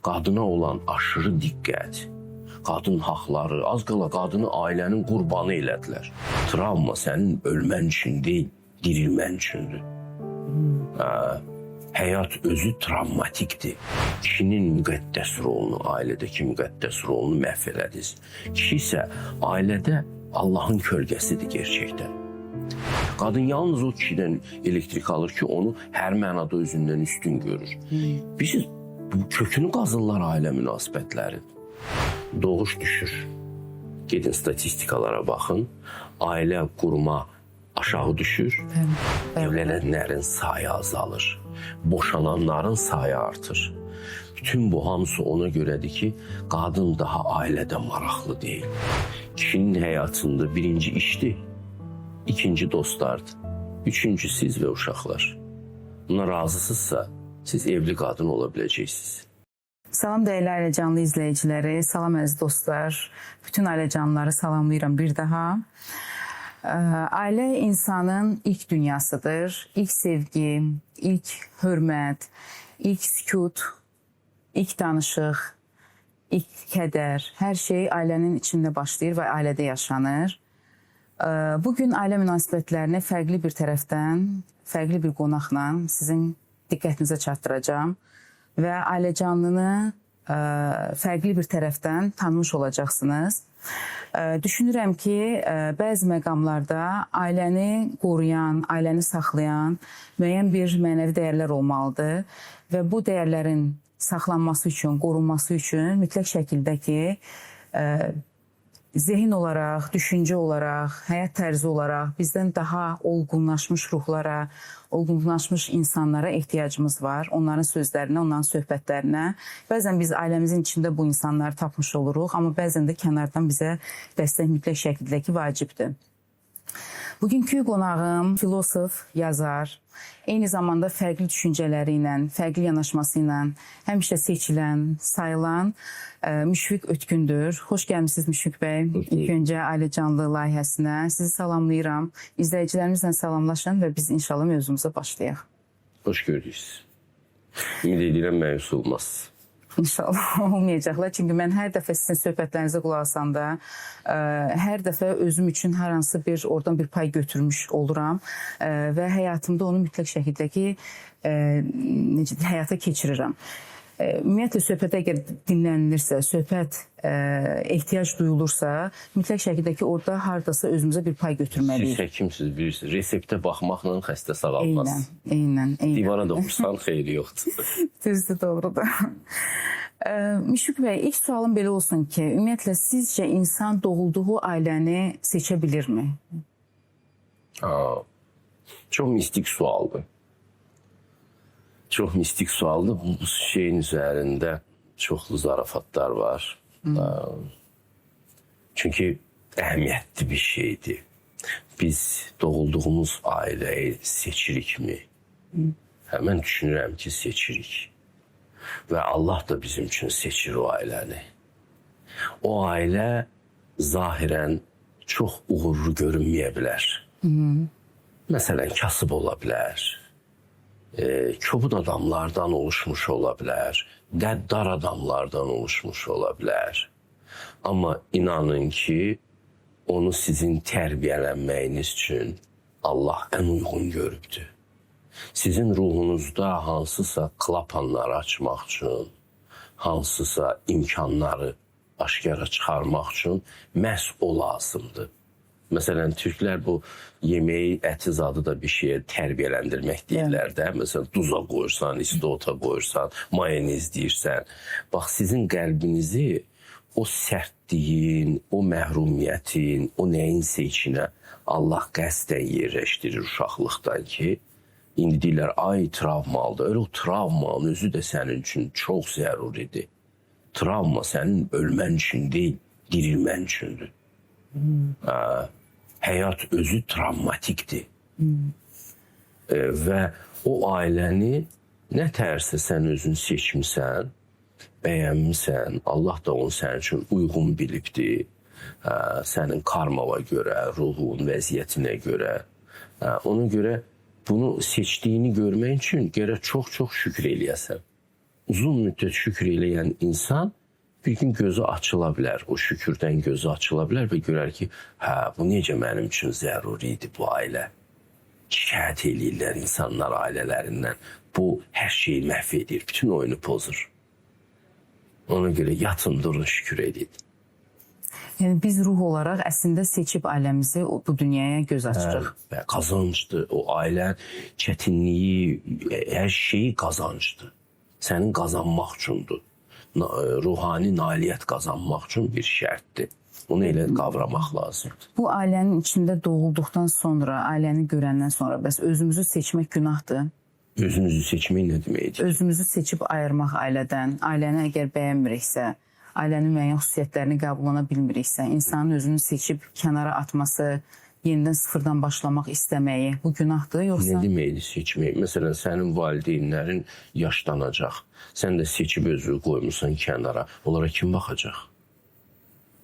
qadına olan aşırı diqqət, qadın haqları, az qala qadını ailənin qurbanı elədilər. Travma sənin ölmən üçün deyil, dirilmən üçündür. Həyat özü travmatikdir. Kişinin müqəddəs rolunu, ailədəki müqəddəs rolunu məhv elədiniz. Kişi isə ailədə Allahın kölgəsidir gerçəkdən. Qadın yalnız o kişidən elektrik alır ki, onu hər mənada özündən üstün görür. Biz kökünü qazırlar ailə münasibətlərin. Doğuş düşür. Gedin statistikalara baxın. Ailə qurma aşağı düşür. Evlənənlərin sayı azalır. Boşananların sayı artır. Bütün bu hamısı ona görədir ki, qadın daha ailədə maraqlı deyil. Kişinin həyatında birinci işdir, ikinci dostlardır, üçüncü siz və uşaqlar. Buna razısınızsa, siz evli qadın ola biləcəksiniz. Salam dəyərli Ailəcanlı izləyiciləri, salam əziz dostlar, bütün Ailəcanlıları salamlayıram bir daha. Ailə insanın ilk dünyasıdır, ilk sevgi, ilk hörmət, ilk sükut, ilk danışıq, ilk kədər, hər şey ailənin içində başlayır və ailədə yaşanır. Bugün ailə münasibətlərini fərqli bir tərəfdən, fərqli bir qonaqla sizin diqqətinizə çatdıracağım və Ailəcanlını fərqli bir tərəfdən tanımış olacaqsınız. Düşünürəm ki, bəzi məqamlarda ailəni qoruyan, ailəni saxlayan müəyyən bir mənəvi dəyərlər olmalıdır və bu dəyərlərin saxlanması üçün, qorunması üçün mütləq şəkildə ki, zehin olaraq, düşüncə olaraq, həyat tərzi olaraq bizdən daha olgunlaşmış ruhlara, olgunlaşmış insanlara ehtiyacımız var. Onların sözlərinə, onların söhbətlərinə. Bəzən biz ailəmizin içində bu insanları tapmış oluruq, amma bəzən də kənardan bizə dəstək mütləq şəkildə ki, vacibdir. Bugünkü qonağım filosof, yazar, eyni zamanda fərqli düşüncələri ilə, fərqli yanaşması ilə həmişə seçilən, sayılan Müşfiq Ötkündür. Xoş gəlmişsiniz Müşfiq bəy. İlk öncə Ailəcanlı layihəsinə sizi salamlayıram. İzləyicilərimizlə salamlaşın və biz inşallah mövzumuza başlayaq. Xoş gördük. Ümid edirəm məyus olmaz. İnşallah olmayacaqlar. Çünki mən hər dəfə sizin söhbətlərinizə qulaq asanda, hər dəfə özüm üçün hər hansı bir, oradan bir pay götürmüş oluram və həyatımda onu mütləq şəkildə ki, həyata keçirirəm. Ümumiyyətlə, söhbət əgər dinlənilirsə, söhbət ehtiyac duyulursa, mütləq şəkildə ki, orada haradasa özümüzə bir pay götürməliyik. Siz həkimsiniz, bilirsiniz. Reseptə baxmaqla xəstə sağalmaz. Eynən. Divana da oxursan, xeyri yoxdur. Düzdür, doğrudur. Müşfiq bəy, ilk sualım belə olsun ki, ümumiyyətlə, sizcə insan doğulduğu ailəni seçə bilirmi? Çox mistik sualdır. Çox mistik sualdır. Bu şeyin üzərində çoxlu zarafatlar var. Çünki əhəmiyyətli bir şeydir. Biz doğulduğumuz ailəyi seçirikmi? Mən düşünürəm ki, seçirik. Və Allah da bizim üçün seçir o ailəni. O ailə zahirən çox uğurlu görünməyə bilər. Məsələn, kasıb ola bilər. Kobud adamlardan oluşmuş ola bilər, qəddar adamlardan oluşmuş ola bilər. Amma inanın ki, onu sizin tərbiyələnməyiniz üçün Allah ən uyğun görübdür. Sizin ruhunuzda hansısa klapanları açmaq üçün, hansısa imkanları aşkara çıxarmaq üçün məhz o lazımdır. Məsələn, türklər bu yeməyi, əti zadı da bir şeyə tərbiyələndirmək deyirlər də. Məsələn, duza qoyursan, istota qoyursan, mayonez deyirsən. Bax, sizin qəlbinizi o sərtliyin, o məhrumiyyətin, o nəyinsə içinə Allah qəsdən yerləşdirir uşaqlıqdan ki, indi deyirlər, ay travmalıdır. Öyle o travmanın özü də sənin üçün çox zəruridir. Travma sənin ölmən üçün deyil, dirilmən üçündür. Həyat özü travmatikdir. Və o ailəni nə tərsə sən özün seçmisən, bəyənmisən, Allah da onu sənin üçün uyğun bilibdir. Sənin karmava görə, ruhun vəziyyətinə görə. Ona görə bunu seçdiyini görmək üçün gərək çox-çox şükür eləyəsən. uzun müddət şükür eləyən insan bir gün gözü açıla bilər. O şükürdən gözü açıla bilər və görər ki, hə, bu necə mənim üçün zəruri idi bu ailə. Şikayət eləyirlər insanlar ailələrindən. Bu hər şeyi məhv edir, bütün oyunu pozur. Ona görə yatın, durun, şükür edin. Yəni biz ruh olaraq əslində seçib ailəmizi bu dünyaya göz açırıq. Və qazancdır. O ailə çətinliyi, hər şeyi qazancdır. Sənin qazanmaq üçündür. Ruhani nailiyyət qazanmaq üçün bir şərtdir. Bunu elə qavramaq lazımdır. Bu ailənin içində doğulduqdan sonra, ailəni görəndən sonra bəs özümüzü seçmək günahdır. Özünüzü seçmək nə deməkdir? Özümüzü seçib ayırmaq ailədən, ailəni əgər bəyənmiriksə, ailənin müəyyən xüsusiyyətlərini qəbulana bilmiriksə, insanın özünü seçib kənara atması, yenidən sıfırdan başlamaq istəməyi bu günahdır, yoxsa? Nə deməkdir seçmək? Məsələn, sənin valideynlərin yaşlanacaq. Sən də seçib özünü qoymusan kənara. Onlara kim baxacaq?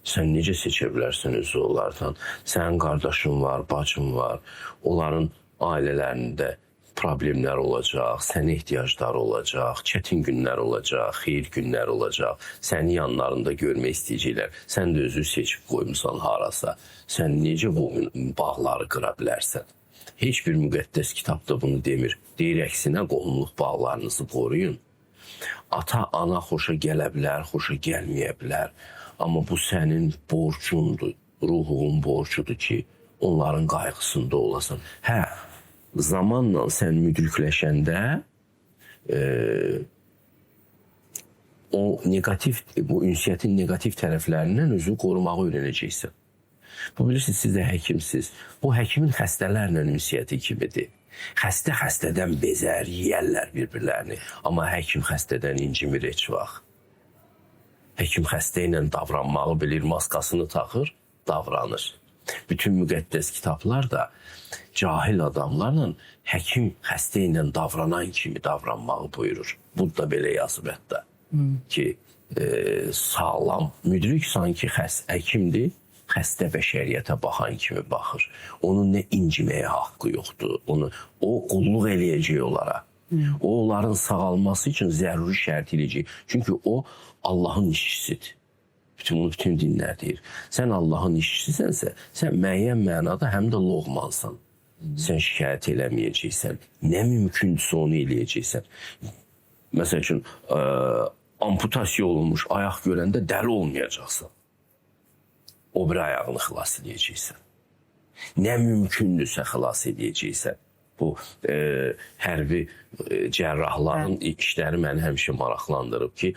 Sən necə seçə bilərsən özü onlardan? Sənin qardaşın var, bacın var. Onların ailələrində problemlər olacaq, sənə ehtiyacları olacaq, çətin günlər olacaq, xeyir günlər olacaq. Səni yanlarında görmək istəyəcəklər. Sən də özü seçib qoymusan harasa. Sən necə bu bağları qıra bilərsən? Heç bir müqəddəs kitabda bunu demir. Deyir, əksinə qohumluq bağlarınızı qoruyun. Ata, ana xoşa gələ bilər, xoşa gəlməyə bilər. Amma bu sənin borcundur, ruhun borcudur ki, onların qayğısında olasan. Hə, zamanla sən müdrikləşəndə o negativ, bu ünsiyyətin negativ tərəflərindən özünü qorumağı öyrənəcəksən. Bu bilirsiniz, siz də həkimsiz. Bu həkimin xəstələrlə ünsiyyəti kimidir. Xəstə xəstədən bezər, yiyərlər bir-birlərini. Amma həkim xəstədən incimir heç vaxt. Həkim xəstə ilə davranmağı bilir, maskasını taxır, davranır. Bütün müqəddəs kitablar da cahil adamlarla həkim xəstə ilə davranan kimi davranmağı buyurur. Bu da belə yazıb hətta. Ki, sağlam, müdrik sanki həkimdir, xəstə bəşəriyyətə baxan kimi baxır. Onun nə inciməyə haqqı yoxdur. O qulluq eləyəcək onlara. O, onların sağalması üçün zəruri şərt eləyəcək. Çünki o, Allahın işçisidir. Bütün dinlər deyir. Sən Allahın işçisisənsə, sən müəyyən mənada həm də loğmansan. Sən şikayət eləməyəcəksən. Nə mümkündürsə onu eləyəcəksən. Məsəl üçün, amputasiya olunmuş ayaq görəndə dəli olmayacaqsan. O bir ayağını xilas edəcəksən. Nə mümkündürsə xilas edəcəksən. Bu hərbi cərrahların işləri məni həmişə maraqlandırıb ki,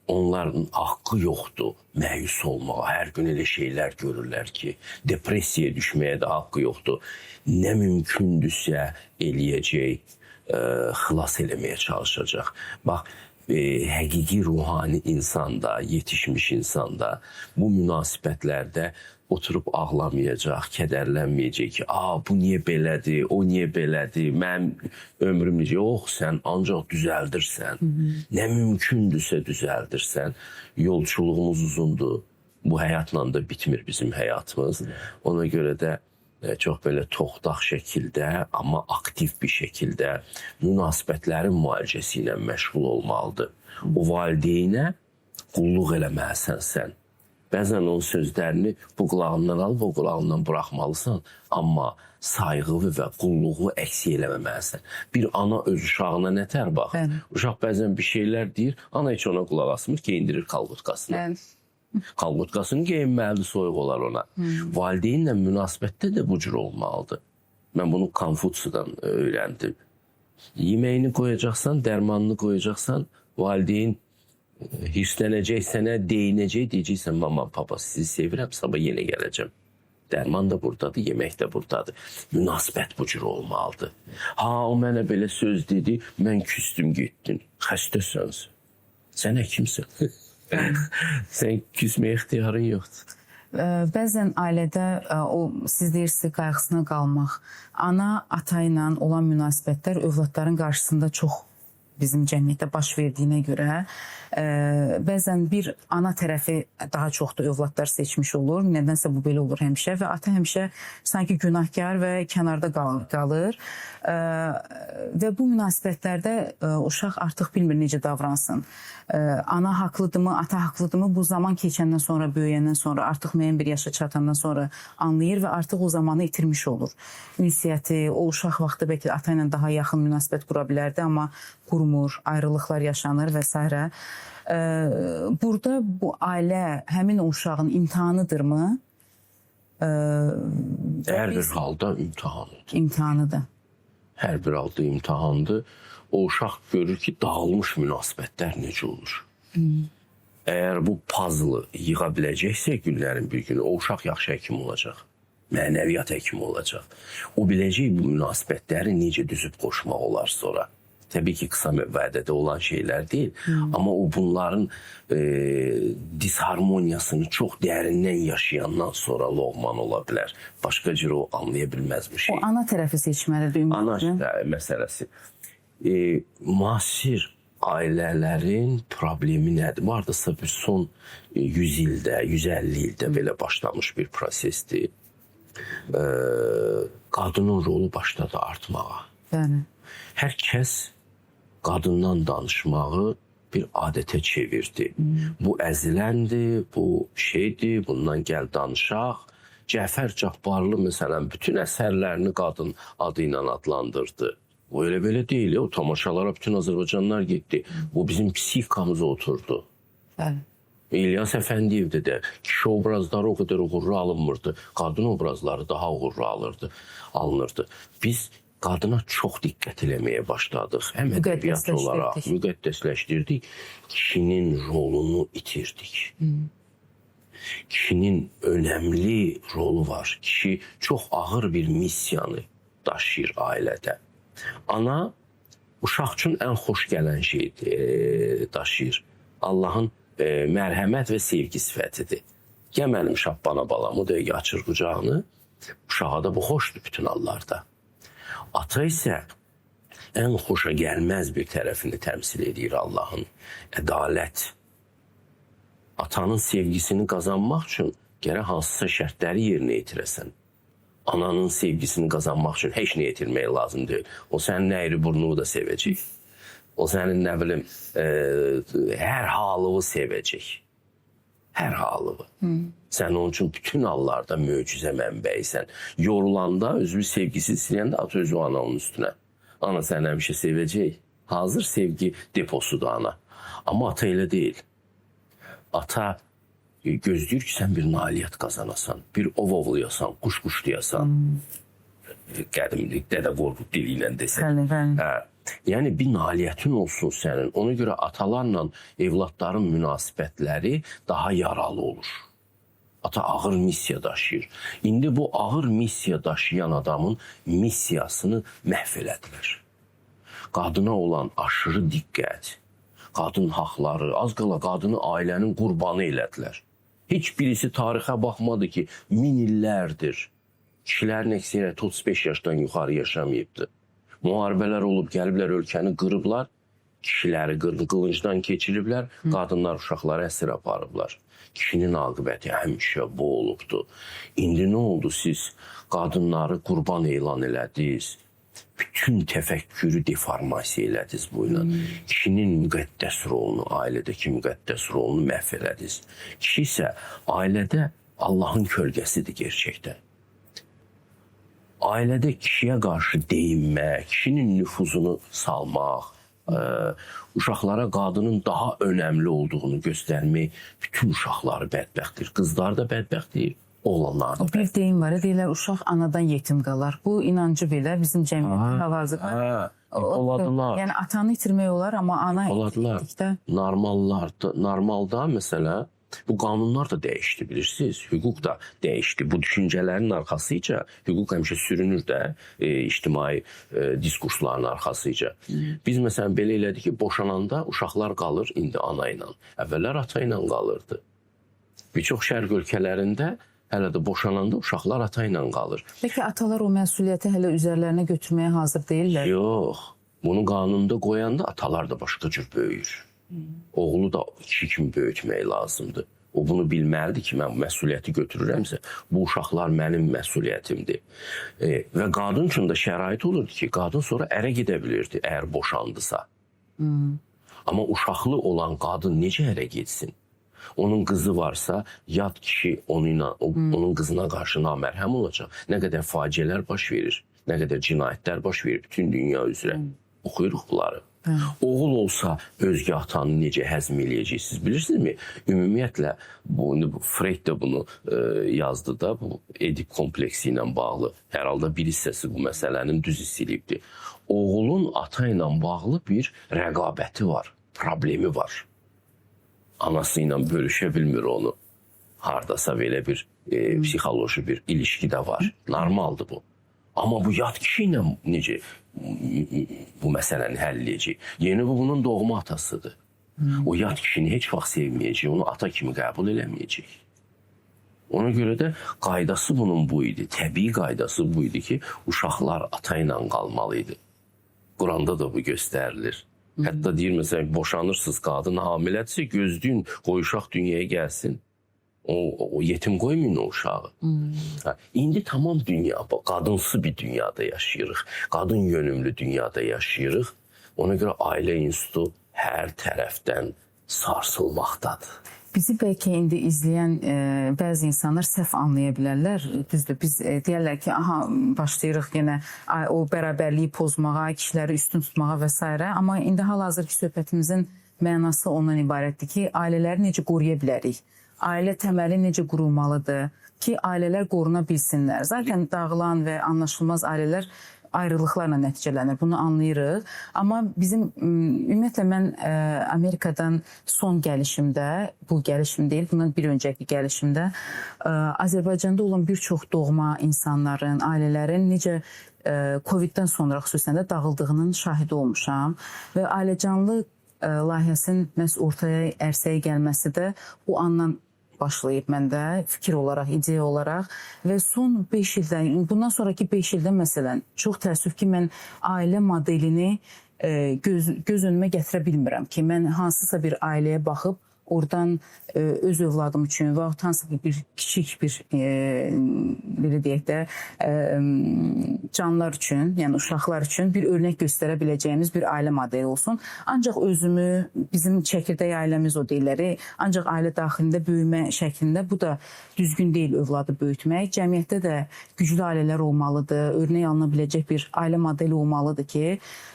onların haqqı yoxdur məyus olmağa. Hər gün elə şeylər görürlər ki, depressiyaya düşməyə də haqqı yoxdur. Nə mümkündürsə eləyəcək, xilas eləməyə çalışacaq. Bax, həqiqi ruhani insanda, yetişmiş insanda bu münasibətlərdə oturub ağlamayacaq, kədərlənməyəcək ki, bu niyə belədir, o niyə belədir, mənim ömrüm necə? Yox, sən ancaq düzəldirsən. Nə mümkündürsə düzəldirsən. Yolçuluğumuz uzundur. Bu həyatla da bitmir bizim həyatımız. Ona görə də çox belə toxtaq şəkildə, amma aktiv bir şəkildə münasibətlərin müalicəsi ilə məşğul olmalıdır. O valideynə qulluq eləməlisən sən. Bəzən onun sözlərini bu qulağından alıb, o qulağından buraxmalısan, amma sayğı və qulluğu əksik eləməməlisən. Bir ana öz uşağına nətər bax. Uşaq bəzən bir şeylər deyir, ana heç ona qulaq asmır, geyindirir kalqutkasını. Kalqutkasını geyinməlidir, soyuq olar ona. Valideynlə münasibətdə də bu cür olmalıdır. Mən bunu Konfutsiyadan öyrəndim. Yeməyini qoyacaqsan, dərmanını qoyacaqsan, valideyn hirslənəcək, sənə deyinəcək, deyəcəksən, mama, papa, sizi sevirəm, sabah yenə gələcəm. Dərman da buradadır, yemək də buradadır. Münasibət bu cür olmalıdır. O mənə belə söz dedi, mən küstüm getdim. Xəstəsənsən. Sən həkimsən. Sən küsməyə ixtiyarın yoxdur. Bəzən ailədə siz deyirsiniz qayğısına qalmaq, ana ata ilə olan münasibətlər övladların qarşısında çox bizim cəmiyyətdə baş verdiyinə görə bəzən bir ana tərəfi daha çox da övladlar seçmiş olur. Nədənsə bu belə olur həmişə və ata həmişə sanki günahkar və kənarda qalır. Və bu münasibətlərdə uşaq artıq bilmir necə davransın. Ana haqlıdırmı, ata haqlıdırmı bu zaman keçəndən sonra, böyüyəndən sonra, artıq müəyyən bir yaşa çatandan sonra anlayır və artıq o zamanı itirmiş olur. Ünsiyyəti, o uşaq vaxtı bəlkə ata ilə daha yaxın münasibət qura bilərdi, amma qurmur, ayrılıqlar yaşanır və s. Burada bu ailə həmin o uşağın imtahanıdırmı? Hər bir halda imtahanıdır. İmtahanıdır. Hər bir halda imtahandır. O uşaq görür ki, dağılmış münasibətlər necə olur. Əgər bu puzzle yığa biləcəksə günlərin bir günü, o uşaq yaxşı həkim olacaq. Mənəviyyat həkimi olacaq. O biləcək bu münasibətləri necə düzüb qoşmaq olar sonra. Təbii ki, qısa vədədə olan şeylər deyil. Amma o bunların disharmoniyasını çox dərindən yaşayandan sonra loğman ola bilər. Başqa cür o anlaya bilməz bu şey. O ana tərəfi seçməlidir. Ana məsələsi. Müasir ailələrin problemi nədir? Vardasa bir son 100 ildə, 150 ildə belə başlamış bir prosesdir. Qadının rolu başladı artmağa. Bəli. Hər kəs qadından danışmağı bir adətə çevirdi. Bu əziləndir, bu şeydir, bundan gəl danışaq. Cəfər Cabbarlı məsələn bütün əsərlərini qadın adı ilə adlandırdı. O elə belə deyil, o tamaşalara bütün Azərbaycanlar getdi. Bu bizim psixikamıza oturdu. Bəli. İlyas Əfəndiyevdə də kişi obrazları o qədər uğurlu alınmırdı. Qadın obrazları daha uğurlu alınırdı. Biz qadına çox diqqət eləməyə başladıq. Həm ədəbiyyat olaraq müqəddəsləşdirdik. Kişinin rolunu itirdik. Kişinin önəmli rolu var. Kişi çox ağır bir missiyanı daşıyır ailədə. Ana uşaq üçün ən xoş gələn şeyi daşıyır. Allahın mərhəmət və sevgi sifətidir. Gəl mənim şabbana balamı da açır qucağını. Uşağa da bu xoşdur bütün hallarda. Ata isə ən xoşa gəlməz bir tərəfini təmsil edir Allahın. Ədalət. Atanın sevgisini qazanmaq üçün gərək hansısa şərtləri yerinə yetirəsən. Ananın sevgisini qazanmaq üçün heç nə yetirmək lazım deyil. O sənin əyri burnunu da sevəcək. O sənin nə bilim hər halını sevəcək. Hər halını. Sən onun üçün bütün hallarda möcüzə mənbəyisən. Yorulanda, özünü sevgisiz siləyəndə at özü ananın üstünə. Ana səni həmişə sevəcək. Hazır sevgi deposudur ana. Amma ata elə deyil. Ata gözləyir ki, sən bir nailiyyət qazanasan, bir ov ovlayasan, quş quşlayasan. Qədimlik, Dədə Qorqud dili ilə desək. Yəni bir nailiyyətin olsun sənin. Ona görə atalarla evladların münasibətləri daha yaralı olur. Ata ağır missiya daşıyır. İndi bu ağır missiya daşıyan adamın missiyasını məhv elədilər. Qadına olan aşırı diqqət, qadın haqları, az qala qadını ailənin qurbanı elədilər. Heç birisi tarixə baxmadı ki, 1000 illərdir kişilərin əksəriyyəti 35 yaşdan yuxarı yaşamayıbdı. Müharibələr olub, gəliblər ölkəni qırıblar, kişiləri qılıncdan keçiriblər, qadınlar, uşaqları əsir aparıblar. Kişinin aqibəti həmişə bu olubdu. İndi nə oldu siz? Qadınları qurban elan elədiniz. Bütün təfəkkürü deformasiya elədiniz bu ilə. Kişinin müqəddəs rolunu, ailədəki müqəddəs rolunu məhv elədiniz. Kişi isə ailədə Allahın kölgəsidir gerçəkdən. Ailədə kişiyə qarşı deyinmək, kişinin nüfuzunu salmaq, uşaqlara qadının daha önəmli olduğunu göstərmək bütün uşaqları bədbəxtdir. Qızlar da bədbəxtdir, oğlanlar da bədbəxtdir. Bir deyim var, deyirlər uşaq anadan yetim qalar. Bu inancı belə bizim cəmiyyətdə hal-hazırda. Oladılar. Yəni atanı itirmək olar, amma ana etdikdə. Normalda məsələ, bu qanunlar da dəyişdi, bilirsiniz. Hüquq da dəyişdi. Bu düşüncələrin arxasıca, hüquq həmişə sürünür də ictimai diskursların arxasıca. Biz məsələn belə elədik ki, boşananda uşaqlar qalır indi ana ilə. Əvvəllər ata ilə qalırdı. Bir çox şərq ölkələrində hələ də boşananda uşaqlar ata ilə qalır. Peki atalar o məsuliyyəti hələ üzərlərinə götürməyə hazır deyirlər? Yox. Bunu qanunda qoyanda atalar da başqa cür böyür. Oğlu da kişi kimi böyütmək lazımdır. O bunu bilməlidir ki, mən məsuliyyəti götürürəmsə, bu uşaqlar mənim məsuliyyətimdir. Və qadın üçün də şərait olurdu ki, qadın sonra ərə gedə bilirdi, əgər boşandısa. Amma uşaqlı olan qadın necə ərə getsin? Onun qızı varsa, yad kişi onun qızına qarşı namərhəm olacaq. Nə qədər faciələr baş verir, nə qədər cinayətlər baş verir bütün dünya üzrə. Oxuyuruq bunları. Oğul olsa özgə atanı necə həzm eləyəcəksiniz, bilirsinizmi? Ümumiyyətlə, Freud da bunu yazdı da, bu Edip kompleksi ilə bağlı. Hər halda bir hissəsi bu məsələnin düz hiss edibdir. Oğulun ata ilə bağlı bir rəqabəti var, problemi var. Anası ilə bölüşə bilmir onu. Hardasa belə bir psixoloji bir ilişki də var. Normaldır bu. Amma bu yad kişi ilə necə bu məsələni həll edəcək? Yeni bu bunun doğma atasıdır. O yad kişini heç vaxt sevməyəcək, onu ata kimi qəbul eləməyəcək. Ona görə də qaydası bunun bu idi. Təbii qaydası bu idi ki, uşaqlar ata ilə qalmalıydı. Quranda da bu göstərilir. Hətta deyir, məsələn, boşanırsınız, qadın hamilədirsə, gözləyin, qoy uşaq dünyaya gəlsin. O yetim qoymayın o uşağı. İndi tamam dünya, qadınsı bir dünyada yaşayırıq. Qadın yönümlü dünyada yaşayırıq. Ona görə ailə institutu hər tərəfdən sarsılmaqdadır. Bizi bəlkə indi izləyən bəzi insanlar səhv anlaya bilərlər. Düzdür, biz deyərlər ki, aha, başlayırıq yenə o bərabərliyi pozmağa, kişiləri üstün tutmağa və s. Amma indi hal-hazırki söhbətimizin mənası ondan ibarətdir ki, ailələri necə qoruya bilərik? Ailə təməli necə qurulmalıdır ki, ailələr qoruna bilsinlər. Zaten dağılan və anlaşılmaz ailələr ayrılıqlarla nəticələnir. Bunu anlayırıq. Amma bizim, ümumiyyətlə mən Amerikadan son gəlişimdə, bu gəlişim deyil, bundan bir öncəki gəlişimdə Azərbaycanda olan bir çox doğma insanların, ailələrin necə Covid-dən sonra xüsusən də dağıldığının şahidi olmuşam. Və ailəcanlı layihəsinin məhz ortaya ərsəyə gəlməsi də o andan başlayıb məndə fikir olaraq, ideya olaraq və son 5 ildən, bundan sonraki 5 ildə məsələn, çox təəssüf ki, mən ailə modelini göz önümə gətirə bilmirəm ki, mən hansısa bir ailəyə baxıb oradan öz övladım üçün və hansısa bir kiçik bir belə deyək də canlar üçün, yəni uşaqlar üçün bir örnək göstərə biləcəyimiz bir ailə modeli olsun. Ancaq özümü, bizim çəkirdək ailəmiz o deyilləri, ancaq ailə daxilində böyümə şəklində bu da düzgün deyil övladı böyütmək. Cəmiyyətdə də güclü ailələr olmalıdır, örnək alına biləcək bir ailə modeli olmalıdır ki,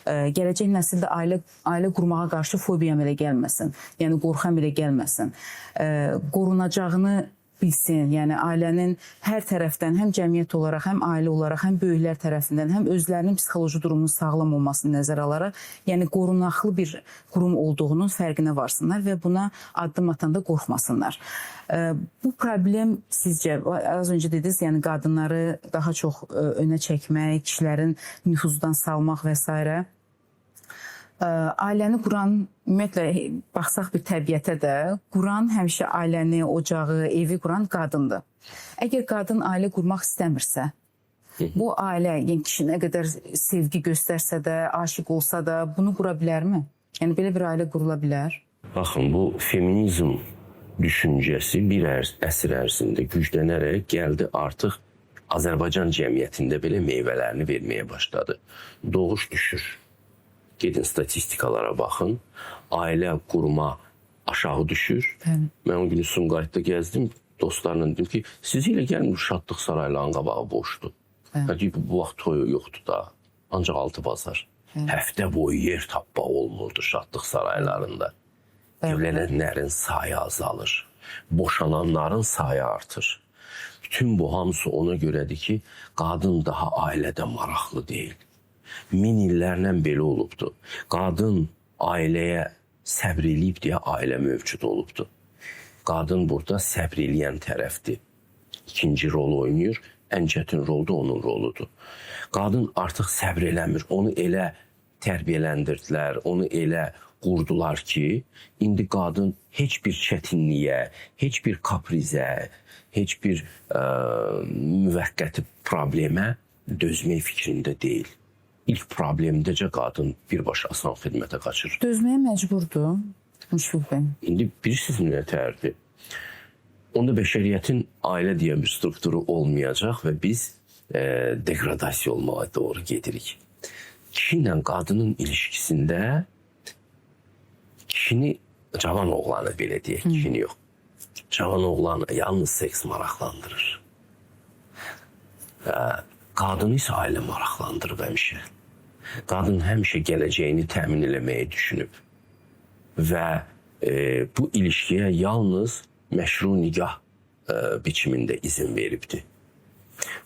gələcək nəsildə ailə qurmağa qarşı fobiyam elə gəlməsin, yəni qorxam elə gəlməsin. Qorunacağını bilsin, yəni ailənin hər tərəfdən, həm cəmiyyət olaraq, həm ailə olaraq, həm böyüklər tərəfindən, həm özlərinin psixoloji durumunun sağlam olmasını nəzərə alaraq, yəni qorunaqlı bir qurum olduğunun fərqinə varsınlar və buna addım atanda qorxmasınlar. Bu problem sizcə, az öncə dediniz, yəni qadınları daha çox önə çəkmək, kişilərin nüfuzdan salmaq və s. Ailəni quran, ümumiyyətlə, baxsaq bir təbiətə də, quran həmişə ailəni, ocağı, evi quran qadındır. Əgər qadın ailə qurmaq istəmirsə, bu ailə, yəni kişi nə qədər sevgi göstərsə də, aşiq olsa da, bunu qura bilərmi? Yəni, belə bir ailə qurula bilər. Baxın, bu feminizm düşüncəsi bir əsr ərzində güclənərək gəldi artıq Azərbaycan cəmiyyətində belə meyvələrini verməyə başladı. Doğuş düşür. Gedin statistikalara baxın. Ailə qurma aşağı düşür. Mən o günü Sumqayıtda gəzdim. Dostlarla dedim ki, siz ilə gəlmir Şadlıq saraylarının qabağı boşdur. Bu vaxt toyu yoxdur da. Ancaq altı bazar. Həftə boyu yer tapmaq olmurdu Şadlıq saraylarında. Evlənənlərin sayı azalır. Boşananların sayı artır. Bütün bu hamısı ona görədir ki, qadın daha ailədə maraqlı deyil. 1000 illərlə belə olubdu. Qadın ailəyə səbr eləyib deyə ailə mövcud olubdu. Qadın burada səbr eləyən tərəfdir. İkinci rol oynayır. Ən çətin rol da onun roludur. Qadın artıq səbr eləmir. Onu elə tərbiyələndirdilər, onu elə qurdular ki, indi qadın heç bir çətinliyə, heç bir kaprizə, heç bir müvəqqəti problemə dözmək fikrində deyil. ilk problemdəcə qadın birbaşa asan xidmətə qaçır. Dözməyə məcburdur Müşfiq bəy. İndi bilirsiniz nə tərdir? Onda bəşəriyyətin ailə deyə bir strukturu olmayacaq və biz degradasiya olmağa doğru gedirik. Kişi ilə qadının ilişkisində kişini, cavan oğlanı belə deyək, kişini yox. Cavan oğlanı yalnız seks maraqlandırır. Qadını isə ailə maraqlandırıb həmişə. Qadın həmişə gələcəyini təmin eləməyi düşünüb. Və bu ilişkiyə yalnız məşru nikah biçimində izin veribdi.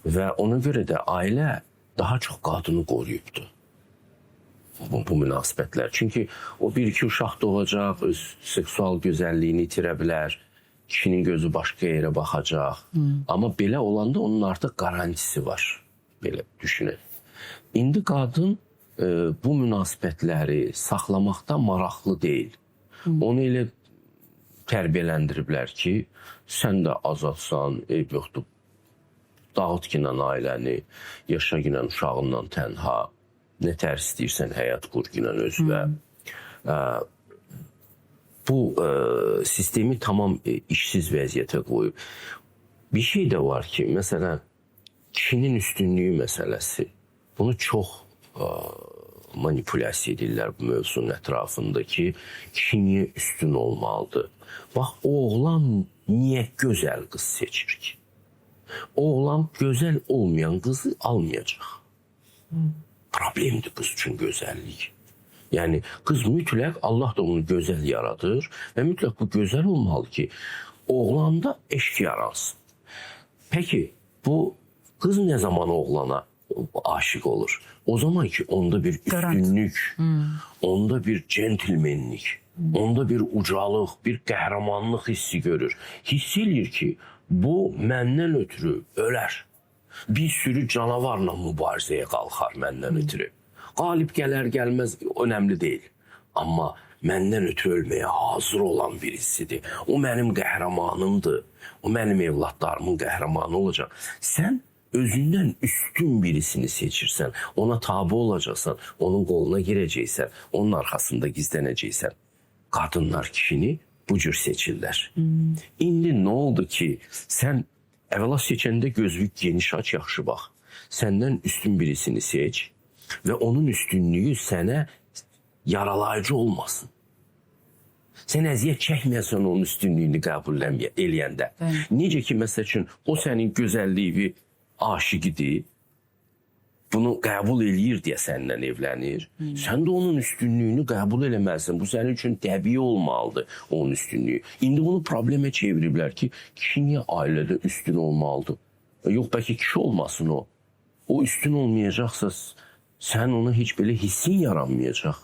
Və ona görə də ailə daha çox qadını qoruyubdu. Bu münasibətlər. Çünki o bir-iki uşaq doğacaq, öz seksual gözəlliyini itirə bilər, kişinin gözü başqa yerə baxacaq. Amma belə olanda onun artıq garantisi var. Belə düşünün. İndi qadın bu münasibətləri saxlamaqda maraqlı deyil. Onu elə tərbiyələndiriblər ki, sən də azadsan, eyb yoxdur. Dağıt ki ilə ailəni, yaşa ki ilə uşağından tənha, nə tər istəyirsən həyat qur ki ilə özünə. Bu sistemi tamam işsiz vəziyyətə qoyub. Bir şey də var ki, məsələn, kişinin üstünlüyü məsələsi. Bunu çox manipulyasiya edirlər bu mövzunun ətrafında ki, kişi niyə üstün olmalıdır? Bax, oğlan niyə gözəl qız seçir ki? Oğlan gözəl olmayan qızı almayacaq. Problemdir qız üçün gözəllik. Yəni, qız mütləq, Allah da onu gözəl yaradır və mütləq bu gözəl olmalı ki, oğlanda eşq yaransın. Peki, bu qız nə zaman oğlana aşık olur? O zaman ki, onda bir üstünlük, onda bir centilmenlik, onda bir ucalıq, bir qəhrəmanlıq hissi görür. Hiss edir ki, bu məndən ötürü ölər. Bir sürü canavarla mübarizəyə qalxar məndən ötürü. Qalib gələr, gəlməz, önəmli deyil. Amma məndən ötürü ölməyə hazır olan birisidir. O mənim qəhrəmanımdır. O mənim evlatlarımın qəhrəmanı olacaq. Sən özündən üstün birisini seçirsən, ona tabi olacaqsan, onun qoluna girəcəksən, onun arxasında gizlənəcəksən. Qadınlar kişini bu cür seçirlər. İndi nə oldu ki, sən əvvəla seçəndə gözlük geniş aç, yaxşı bax. Səndən üstün birisini seç və onun üstünlüyü sənə yaralayıcı olmasın. Sən əziyyət çəkməyəsən onun üstünlüyünü qəbul eləyəndə. Necə ki, məsəl üçün, o sənin gözəlliyi aşiqidir, bunu qəbul eləyir deyə səndən evlənir. Sən də onun üstünlüyünü qəbul eləməlisən. Bu sənin üçün təbii olmalıdır, onun üstünlüyü. İndi bunu problemə çeviriblər ki, kişi niyə ailədə üstün olmalıdır? Yox, bəlkə kişi olmasın o. O üstün olmayacaqsa, sən ona heç belə hissin yaranmayacaq.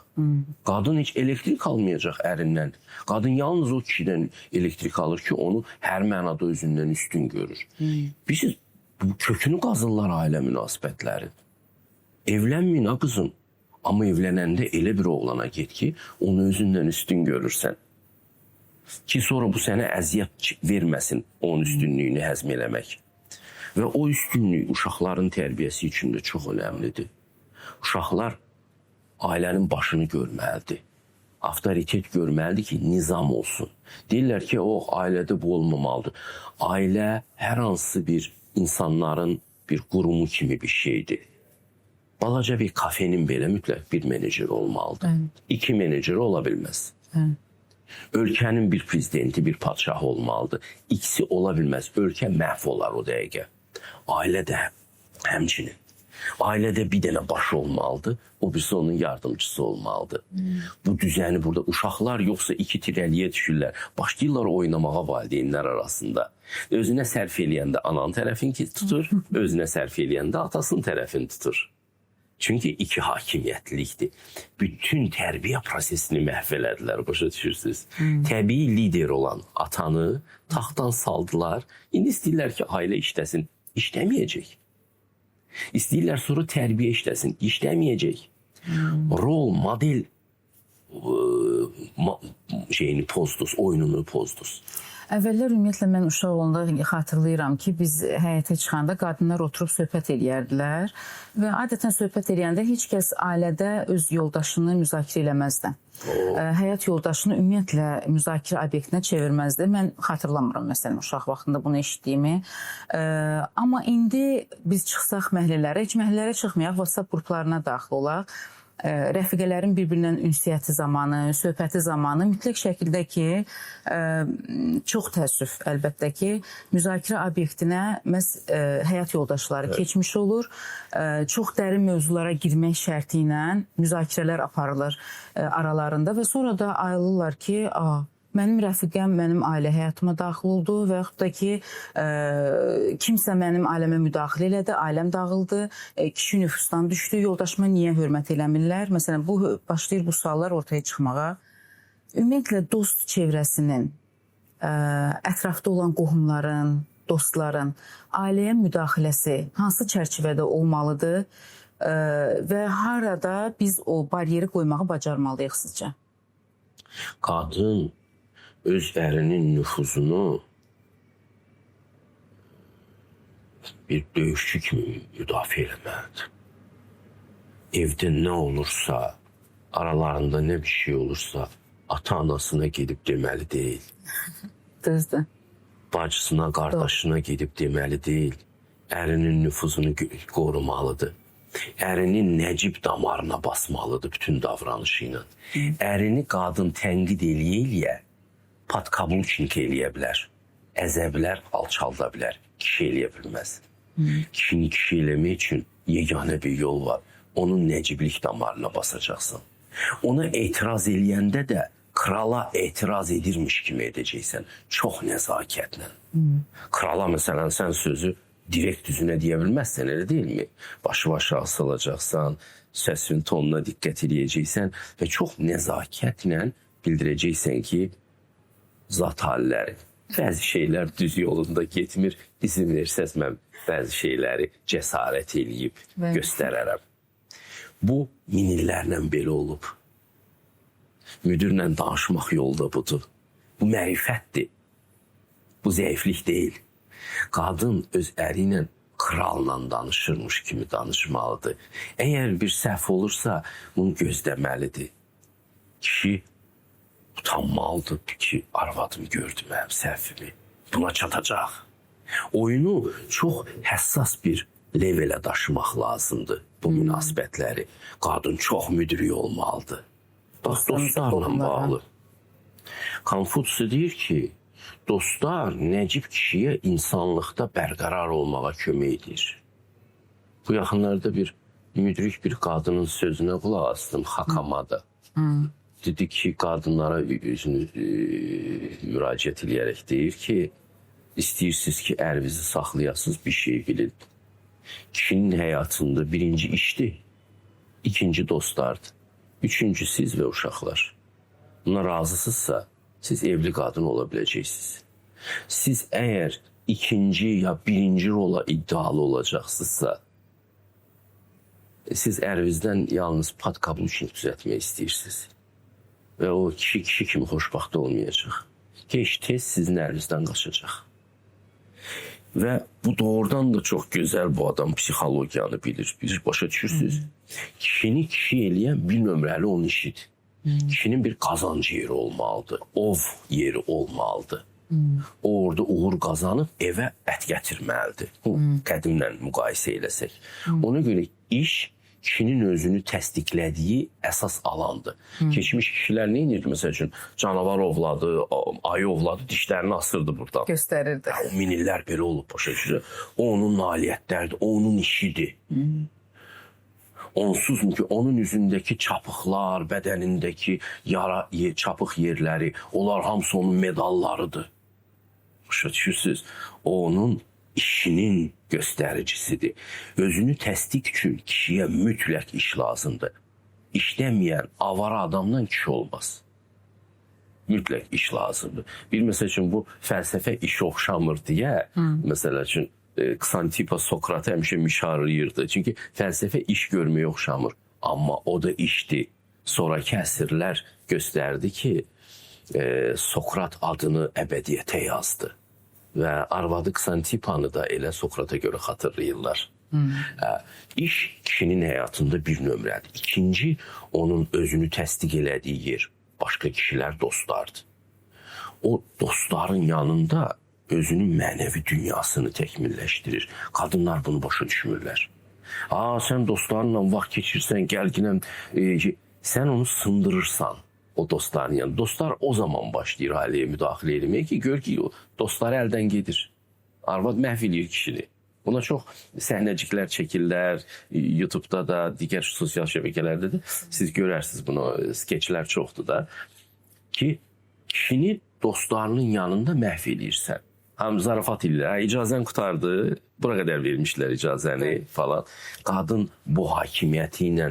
Qadın heç elektrik almayacaq ərindən. Qadın yalnız o kişidən elektrik alır ki, onu hər mənada özündən üstün görür. Bilirsiniz, bu kökünü qazırlar ailə münasibətlərin. Evlənməyin ha qızım, amma evlənəndə elə bir oğlana get ki, onu özündən üstün görürsən. Ki sonra bu sənə əziyyət verməsin onun üstünlüyünü həzm eləmək. Və o üstünlük uşaqların tərbiyəsi üçün də çox önəmlidir. Uşaqlar ailənin başını görməlidir. Avtoritet görməlidir ki, nizam olsun. Deyirlər ki, o ailədə bu olmamalıdır. Ailə hər hansı bir insanların bir qurumu kimi bir şeydir. Balaca bir kafenin belə mütləq bir meneceri olmalıdır. İki meneceri ola bilməz. Ölkənin bir prezidenti, bir padşahı olmalıdır. İkisi ola bilməz. Ölkə məhv olar o dəqiqə. Ailə də həmçinin. Ailədə bir dənə başı olmalıdır, o birisi onun yardımcısı olmalıdır. Bu düzəni burada uşaqlar yoxsa iki tirəliyə düşürlər. Başlayırlar oynamağa valideynlər arasında. Özünə sərf eləyəndə anan tərəfini tutur, özünə sərf eləyəndə atasının tərəfini tutur. Çünki iki hakimiyyətlilikdir. Bütün tərbiyə prosesini məhv elədilər, başa düşürsünüz. Təbii lider olan atanı taxtdan saldılar. İndi istəyirlər ki, ailə işləsin. İşləməyəcək. İstəyirlər sonra tərbiyə işləsin. İşləməyəcək. Rol, model şeyini pozduz, oyununu pozduz. Əvvəllər ümumiyyətlə mən uşaq olanda xatırlayıram ki, biz həyətə çıxanda qadınlar oturub söhbət eləyərdilər və adətən söhbət eləyəndə heç kəs ailədə öz yoldaşını müzakirə eləməzdi. Həyat yoldaşını ümumiyyətlə müzakirə obyektinə çevirməzdi. Mən xatırlamıram məsələn uşaq vaxtında bunu eşitdiyimi. Amma indi biz çıxsaq məhəllələrə, heç məhəllələrə çıxmayaq, WhatsApp qruplarına daxil olaq. Rəfiqələrin bir-birindən ünsiyyəti zamanı, söhbəti zamanı mütləq şəkildə ki, çox təəssüf əlbəttə ki, müzakirə obyektinə məhz həyat yoldaşları keçmiş olur. Çox dərin mövzulara girmək şərti ilə müzakirələr aparılır aralarında və sonra da ayrılırlar ki, mənim rəfiqəm mənim ailə həyatıma daxil oldu və yaxud da ki, kimsə mənim ailəmə müdaxilə elədi, ailəm dağıldı, kişi nüfusdan düşdü, yoldaşıma niyə hörmət eləmirlər? Məsələn, başlayır bu suallar ortaya çıxmağa. Ümumiyyətlə, dost çevrəsinin, ətrafda olan qohumların, dostların ailəyə müdaxiləsi hansı çərçivədə olmalıdır və harada biz o bariyeri qoymağı bacarmalıyıq sizcə? Qadın öz ərinin nüfuzunu bir döyüşçü kimi müdafiə eləməlidir. Evdə nə olursa, aralarında nə bir şey olursa, ata-anasına gedib deməli deyil. Düzdür. Bacısına, qardaşına gedib deməli deyil. Ərinin nüfuzunu qorumalıdır. Ərinin nəcib damarına basmalıdır bütün davranışı ilə. Ərini qadın tənqid eləyə-eləyə patkablçnik eləyə bilər. Əzə bilər, alçalda bilər. Kişi eləyə bilməz. Kişini kişi eləmək üçün yeganə bir yol var. Onun nəciblik damarına basacaqsın. Ona etiraz eləyəndə də krala etiraz edirmiş kimi edəcəksən. Çox nəzakətlə. Krala məsələn sən sözü direkt düzünə deyə bilməzsən, elə deyilmi? Başı asılacaqsan, səsin tonuna diqqət edəcəksən və çox nəzakətlə bildirəcəksən ki, zat halləri, bəzi şeylər düz yolunda getmir, izin versəz mən bəzi şeyləri cəsarət eləyib göstərərəm. Bu, min illərlə belə olub. Müdirlə danışmaq yolda budur. Bu mərifətdir. Bu zəiflik deyil. Qadın öz əri ilə kralla danışırmış kimi danışmalıdır. Əgər bir səhv olursa, bunu gözləməlidir. Kişi utanmalıdır ki, arvadım gördü mənim səhvimi. Buna çatacaq. Oyunu çox həssas bir levelə daşımaq lazımdır bu münasibətləri. Qadın çox müdrik olmalıdır. Bax, dostlarla bağlı. Konfutsi deyir ki, dostlar nəcib kişiyə insanlıqda bərqərar olmağa kömək edir. Bu yaxınlarda bir müdrik bir qadının sözünə qulaq asdım, Xakamada. Dedi ki, qadınlara müraciət edərək deyir ki, istəyirsiniz ki, ərvizi saxlayasınız, bir şey bilin. Kişinin həyatında birinci işdir, ikinci dostlardır, üçüncü siz və uşaqlar. Buna razısınızsa, siz evli qadın ola biləcəksiniz. Siz əgər ikinci ya birinci rola iddialı olacaqsınızsa, siz ərvizdən yalnız patkablçnik düzəltmək istəyirsiniz. Və o kişi kimi xoşbaxt olmayacaq. Gec-tez sizin əlinizdən qaçacaq. Və bu doğrudan da çox gözəl bu adam psixologiyanı bilir. Bir başa düşürsünüz. Kişini kişi eləyən bir nömrəli onun işidir. Kişinin bir qazancı yeri olmalıdır. Ov yeri olmalıdır. O orada uğur qazanıb evə ət gətirməlidir. Bu qədimlə müqayisə eləsək. Ona görə iş kişinin özünü təsdiqlədiyi əsas alandır. Keçmiş kişilər nə edirdi? Məsəl üçün, canavar ovladı, ayı ovladı, dişlərini asırdı buradan. Göstərirdi. O min illər belə olub, başa düşürsən. O onun nailiyyətləridir, o onun işidir. Onsuz mu ki, onun üzündəki çapıqlar, bədənindəki yara, çapıq yerləri, onlar hamısı onun medallarıdır. Başa düşürsünüz. O onun işinin göstəricisidir. Özünü təsdiq üçün kişiyə mütləq iş lazımdır. İşləməyən avara adamdan kişi olmaz. Mütləq iş lazımdır. Bir məsəl üçün bu fəlsəfə işi oxşamır deyə, məsəl üçün Ksantipa Sokrat həmişə mişarlayırdı. Çünki fəlsəfə iş görməyə oxşamır. Amma o da işdir. Sonraki əsrlər göstərdi ki, Sokrat adını əbədiyyətə yazdı. Və arvadı Ksantipanı da elə Sokrata görə xatırlayırlar. İş kişinin həyatında bir nömrədir. İkinci, onun özünü təsdiq elədiyi yer. Başqa kişilər dostlardır. O dostların yanında özünün mənəvi dünyasını təkmilləşdirir. Qadınlar bunu başa düşmürlər. Sən dostlarınla vaxt keçirsən, gəlginən, sən onu sındırırsan o dostların yanında. Dostlar o zaman başlayır ailəyə müdaxilə etməyə ki, gör ki, o dostları əldən gedir. Arvad məhv edir kişini. Buna çox səhnəciklər çəkirlər, YouTube'da da, digər sosial şəbəkələrdə də siz görərsiniz bunu, skeçlər çoxdur da ki, kişini dostlarının yanında məhv edirsən. Həm zarafat edirlər, icazən qutardı, bura qədər vermişlər icazəni falan. Qadın bu hakimiyyəti ilə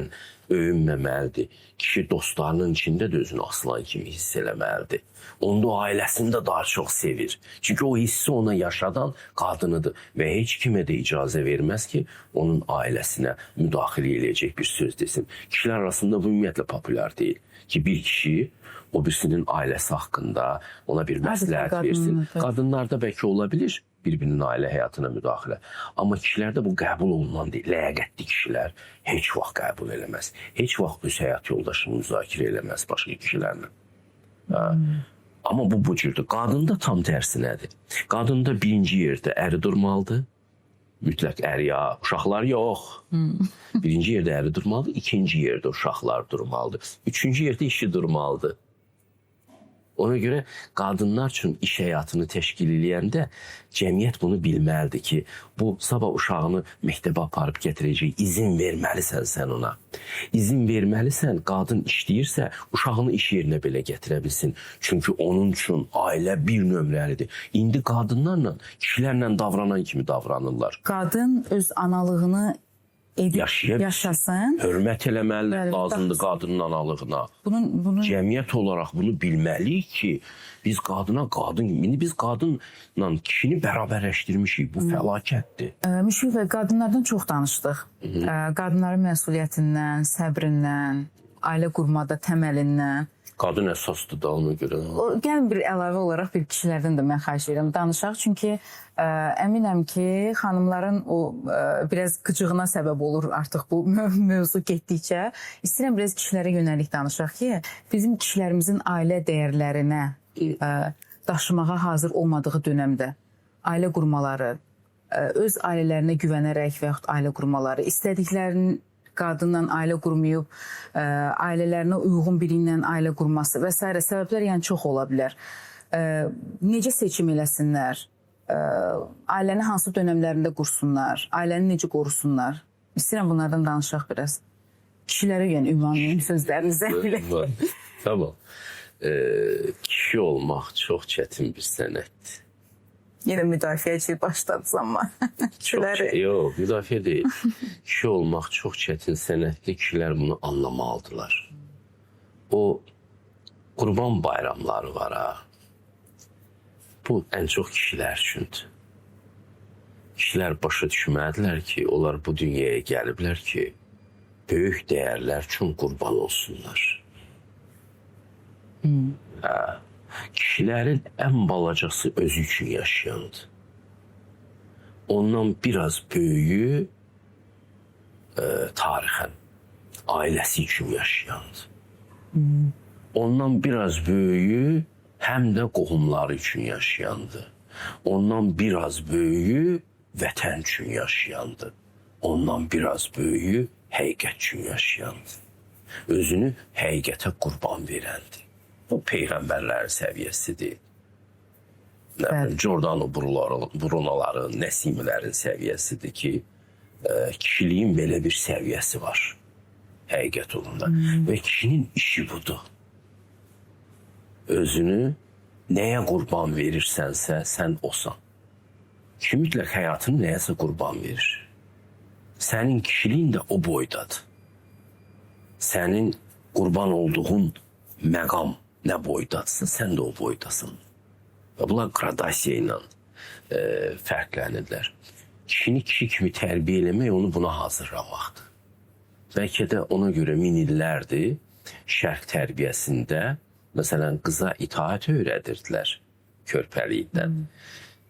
öyünməməlidir. Kişi dostlarının içində də özünü aslan kimi hiss eləməlidir. Onda o ailəsini də daha çox sevir. Çünki o hissi ona yaşadan qadınıdır və heç kimə də icazə verməz ki, onun ailəsinə müdaxilə eləyəcək bir söz desin. Kişilər arasında bu ümumiyyətlə populyar deyil. Ki bir kişi o birisinin ailəsi haqqında ona bir məsləhət versin. Qadınlarda bəlkə ola bilir bir-birinin ailə həyatına müdaxilə. Amma kişilərdə bu qəbul olunan deyil. Ləyaqətli kişilər heç vaxt qəbul eləməz. Heç vaxt öz həyat yoldaşını müzakirə eləməz başqa kişilərlə. Amma bu cürdür. Qadında tam tərsinədir. Qadında birinci yerdə əri durmalıdır. Mütləq əri ya, uşaqlar yox. Birinci yerdə əri durmalıdır, ikinci yerdə uşaqlar durmalıdır. Üçüncü yerdə işi durmalıdır. Ona görə qadınlar üçün iş həyatını təşkil eləyəndə cəmiyyət bunu bilməlidir ki, bu sabah uşağını məktəbə aparıb gətirəcək, izin verməlisən sən ona. İzin verməlisən, qadın işləyirsə, uşağını iş yerinə belə gətirə bilsin. Çünki onun üçün ailə bir nömrəlidir. İndi qadınlarla, kişilərlə davranan kimi davranırlar. Qadın öz analığını edib yaşasın. Hörmət eləməli lazımdır qadının analığına. Cəmiyyət olaraq bunu bilməliyik ki, biz qadına qadın, indi biz qadınla kişini bərabərləşdirmişik. Bu fəlakətdir. Müşfiq bəy, qadınlardan çox danışdıq. Qadınların məsuliyyətindən, səbrindən, ailə qurmada təməlindən. Qadın əsasdır da ona görə. Gəlin bir əlavə olaraq bir kişilərdən də mən xahiş edirəm danışaq. Çünki əminəm ki, xanımların o biraz qıcığına səbəb olur artıq bu mövzu getdikcə. İstəyirəm biraz kişilərə yönəlik danışaq ki, bizim kişilərimizin ailə dəyərlərinə daşımağa hazır olmadığı dönəmdə ailə qurmaları, öz ailələrinə güvənərək və yaxud ailə qurmaları, istədiklərinin qadınla ailə qurmayıb, ailələrinə uyğun biri ilə ailə qurması və s. səbəblər yəni çox ola bilər. Necə seçim eləsinlər? Ailəni hansı dönəmlərində qursunlar? Ailəni necə qorusunlar? İstəyirəm bunlardan danışaq biraz. Kişilərə yəni ünvanlayın sözlərinizə belə. Tamam. Kişi olmaq çox çətin bir sənətdir. Yenə müdafiəçi başladınız amma. Yox, müdafiə deyil. Kişi olmaq çox çətin sənətli, kişilər bunu anlamalıdırlar. O qurban bayramları var ha. Bu ən çox kişilər üçündür. Kişilər başa düşməlidirlər ki, onlar bu dünyaya gəliblər ki, böyük dəyərlər üçün qurban olsunlar. Kişilərin ən balacası özü üçün yaşayandır. Ondan biraz böyüyü tarixən ailəsi üçün yaşayandır. Ondan biraz böyüyü həm də qohumları üçün yaşayandır. Ondan biraz böyüyü vətən üçün yaşayandır. Ondan biraz böyüyü həqiqət üçün yaşayandır. Özünü həqiqətə qurban verəndir. Bu peyğəmbərlərin səviyyəsidir. Giordano Brunoların, Nəsimilərin səviyyəsidir ki, kişiliyin belə bir səviyyəsi var həqiqət olanda. Və kişinin işi budur. Özünü nəyə qurban verirsənsə, sən osan. Ki, mütləq həyatını nəyəsə qurban verir. Sənin kişiliyin də o boydadır. Sənin qurban olduğun məqam nə boydadırsa, sən də o boydasın. Və bunlar gradasiya ilə fərqlənirlər. Kişini kişi kimi tərbiyə eləmək, onu buna hazırlamaqdır. Bəlkə də ona görə min illərdir şərq tərbiyəsində Məsələn, qıza itaət öyrədirdilər körpəlikdən.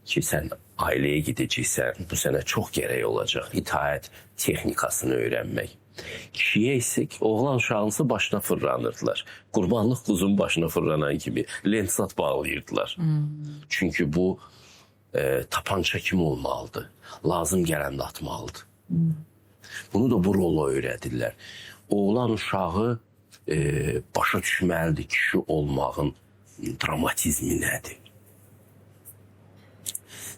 Ki, sən ailəyə gedəcəksən, bu sənə çox gərək olacaq. İtaət texnikasını öyrənmək. Kişiyə isə oğlan uşağınsı başına fırlanırdılar. Qurbanlıq quzun başına fırlanan kimi lensat bağlayırdılar. Çünki bu tapança kimi olmalıdır. Lazım gələndə atmalıdır. Bunu da bu rola öyrədirlər. Oğlan uşağı başa düşməlidir kişi olmağın dramatizmi nədir?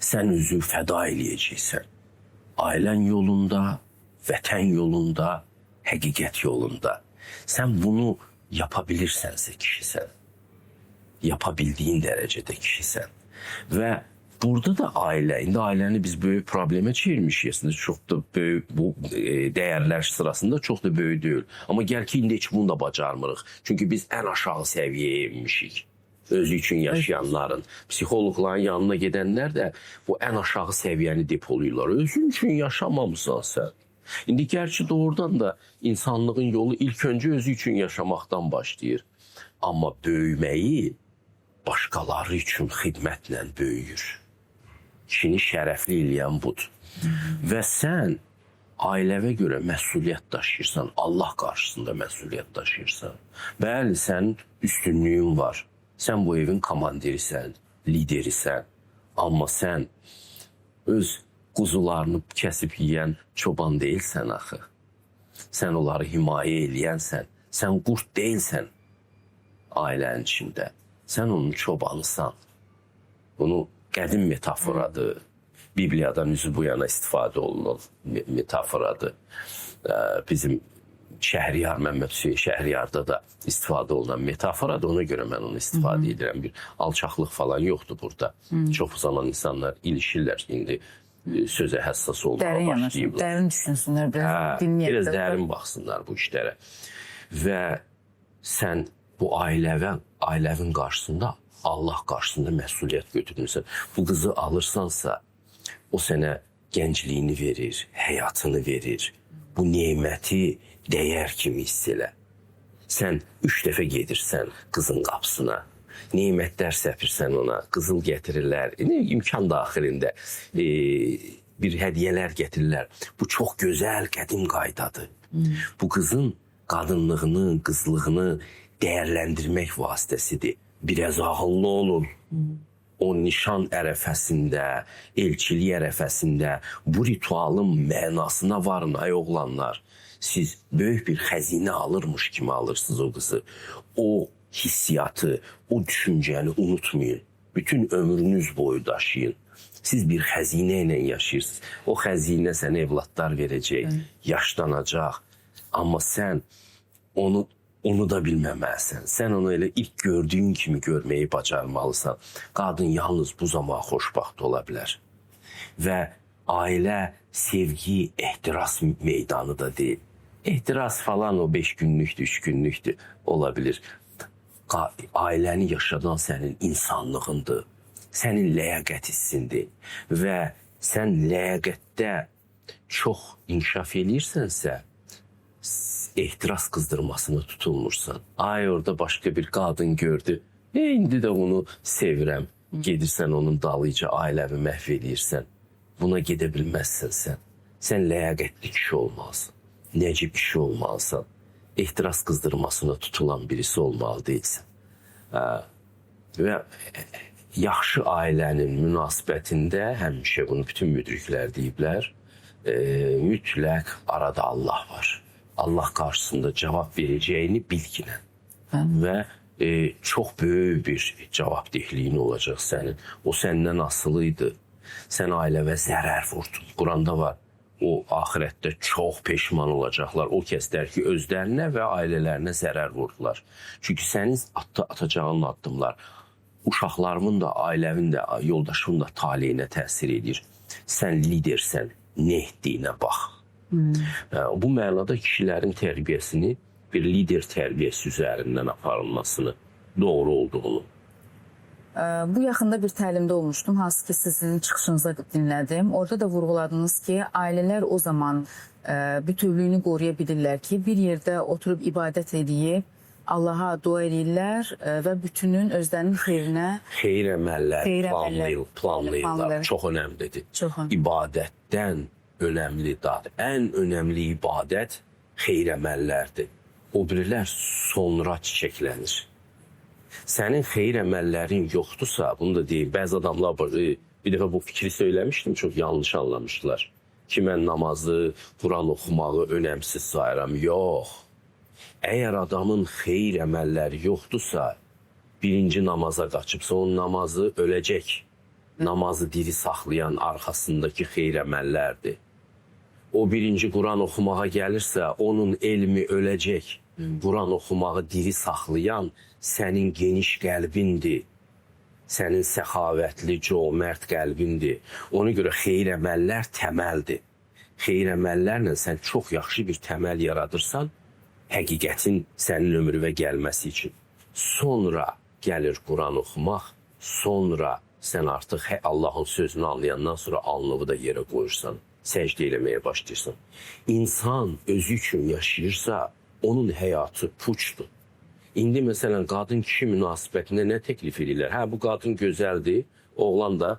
Sən özü fəda eləyəcəksən. Ailən yolunda, vətən yolunda, həqiqət yolunda. Sən bunu yapabilirsənsə kişisən. Yapabildiyin dərəcədə kişisən. Və burada da ailə, indi ailəni biz böyük problemə çevirmişik. Çox da böyük, bu dəyərlər sırasında çox da böyük deyil. Amma gəl ki, indi heç bunu da bacarmırıq. Çünki biz ən aşağı səviyyəyə inmişik. Özü üçün yaşayanların, psixologların yanına gedənlər də bu ən aşağı səviyyəni depoluyurlar. Özün üçün yaşamamısan sən. İndi gerçi doğrudan da insanlığın yolu ilk öncə özü üçün yaşamaqdan başlayır. Amma böyüməyi başqaları üçün xidmətlə böyüyür. Kişini şərəfli eləyən budur. Və sən ailəvə görə məsuliyyət daşıyırsan, Allah qarşısında məsuliyyət daşıyırsan. Bəli, sənin üstünlüyün var. Sən bu evin komandirisən, liderisən. Amma sən öz quzularını kəsib yiyən çoban deyilsən axı. Sən onları himayə eləyənsən. Sən qurd deyilsən ailənin içində. Sən onun çobanısan. Bunu qədim metaforadır. Bibliyadan üzü bu yana istifadə olunan metaforadır. Bizim Şəhriyar, Məmməd Hüseyin Şəhriyarda da istifadə olunan metaforadır. Ona görə mən onu istifadə edirəm. Bir alçaqlıq falan yoxdur burada. Çox zaman insanlar ilişirlər. İndi sözə həssas olmağa başlayıblar. Dərin düşünsünlər, biraz dinləyək. Biraz dərin baxsınlar bu işlərə. Və sən bu ailəvin qarşısında, Allah qarşısında məsuliyyət götürmüsən. Bu qızı alırsansa, o sənə gəncliyini verir, həyatını verir. Bu neməti dəyər kimi hiss elə. Sən 3 dəfə gedirsən qızın qapısına, nemətlər səpirsən ona, qızıl gətirirlər, imkan daxilində bir hədiyyələr gətirirlər. Bu çox gözəl, qədim qaydadır. Bu qızın qadınlığını, qızlığını dəyərləndirmək vasitəsidir. Biraz ağıllı olun. O nişan ərəfəsində, elçilik ərəfəsində bu ritualın mənasına varın ay oğlanlar. Siz böyük bir xəzinə alırmış kimi alırsınız o qızı. O hissiyatı, o düşüncəni unutmayın. Bütün ömrünüz boyu daşıyın. Siz bir xəzinə ilə yaşayırsınız. O xəzinə sənə evlatlar verəcək, yaşlanacaq. Amma sən onu da bilməməlisən. Sən onu elə ilk gördüyün kimi görməyi bacarmalısan. Qadın yalnız bu zaman xoşbaxt ola bilər. Və ailə sevgi, ehtiras meydanı da deyil. Ehtiras falan o 5 günlükdür, 3 günlükdür, ola bilir. Ailəni yaşadan sənin insanlığındır. Sənin ləyaqət hissindir. Və sən ləyaqətdə çox inkişaf edirsənsə, ehtiras qızdırmasına tutulmursan. Ay orada başqa bir qadın gördü. İndi də onu sevirəm. Gedirsən onun dalıca ailəvi məhv edirsən. Buna gedə bilməzsən sən. Sən ləyaqətli kişi olmalısın. Nəcib kişi olmalısan. Ehtiras qızdırmasına tutulan birisi olmalı deyilsən. Və yaxşı ailənin münasibətində həmişə bunu bütün müdriklər deyiblər. Mütləq arada Allah var. Allah qarşısında cavab verəcəyini bilginən. Və çox böyük bir cavabdehliyin olacaq sənin. O səndən asılıydı. Sən ailəvə zərər vurdun. Quranda var. O axirətdə çox peşman olacaqlar. O kəslər ki, özlərinə və ailələrinə zərər vurdular. Çünki sənin atacağın addımlar uşaqlarımın da, ailəvin də, yoldaşımın da taleyinə təsir edir. Sən lidersən, nə etdiyinə bax. Bu mənada kişilərin tərbiyəsini bir lider tərbiyəsi üzərindən aparılmasını doğru olduğunu. Bu yaxında bir təlimdə olmuşdum, hansı ki sizin çıxışınıza dinlədim. Orada da vurğuladınız ki, ailələr o zaman bütövlüyünü qoruya bilirlər ki, bir yerdə oturub ibadət edib, Allaha dua edirlər və bütünün özlərinin xeyrinə Xeyir əməllər Xeyir əməllər planlayırlar. planlayırlar. Çox önəmlidir. Çox önəmli. İbadətdən önəmlidir. Ən önəmli ibadət xeyir əməllərdir. O birilər sonra çiçəklənir. Sənin xeyir əməllərin yoxdursa, bunu da deyim, bəzi adamlar bir dəfə bu fikri söyləmişdim, çox yanlış anlamışdılar. Ki, mən namazı, Quran oxumağı önəmsiz sayıram. Yox. Əgər adamın xeyir əməlləri yoxdursa, birinci namaza qaçıbsa, onun namazı öləcək. Namazı diri saxlayan arxasındakı xeyir əməllərdir. O birinci Quran oxumağa gəlirsə, onun elmi öləcək. Quran oxumağı diri saxlayan sənin geniş qəlbindir. Sənin səxavətli, cömərd qəlbindir. Ona görə xeyir əməllər təməldir. Xeyir əməllərlə sən çox yaxşı bir təməl yaradırsan, həqiqətin sənin ömrüvə gəlməsi üçün. Sonra gəlir Quran oxumaq, sonra sən artıq Allahın sözünü anlayandan sonra alnıvı da yerə qoyursan, səcdə eləməyə başlayırsan. İnsan özü üçün yaşayırsa, onun həyatı puçdur. İndi məsələn qadın kişi münasibətində nə təklif edirlər? Hə, bu qadın gözəldir, oğlan da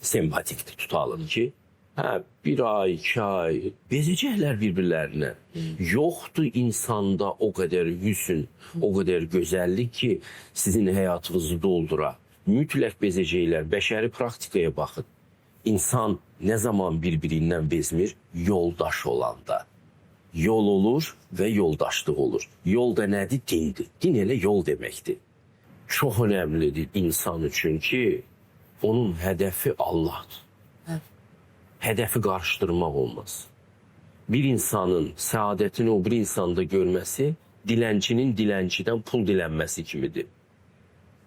sempatikdir, tutalım ki. Hə, bir ay, 2 ay bezəcəklər bir-birlərinə. Yoxdur insanda o qədər hüsn, o qədər gözəllik ki, sizin həyatınızı doldura. Mütləq bezəcəklər. Bəşəri praktikaya baxın. İnsan nə zaman bir-birindən bezmir? Yoldaş olanda. Yol olur və yoldaşlıq olur. Yol da nədir? Dindir. Din elə yol deməkdir. Çox önəmlidir insan üçün ki, onun hədəfi Allahdır. Hədəfi qarışdırmaq olmaz. Bir insanın səadətini o bir insanda görməsi, dilənçinin dilənçidən pul dilənməsi kimidir.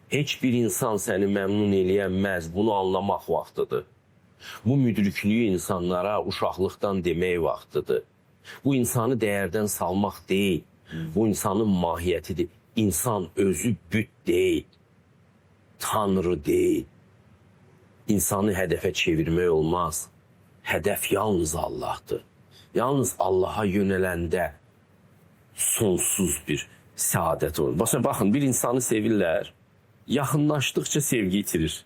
Heç bir insan səni məmnun eləyənməz, bunu anlamaq vaxtıdır. Bu müdriklüyü insanlara uşaqlıqdan demək vaxtıdır. Bu insanı dəyərdən salmaq deyil. Bu insanın mahiyyətidir. İnsan özü büt deyil. Tanrı deyil. İnsanı hədəfə çevirmək olmaz. Hədəf yalnız Allahdır. Yalnız Allaha yönələndə sonsuz bir səadət olur. Baxın, bir insanı sevirlər, yaxınlaşdıqca sevgi itirir.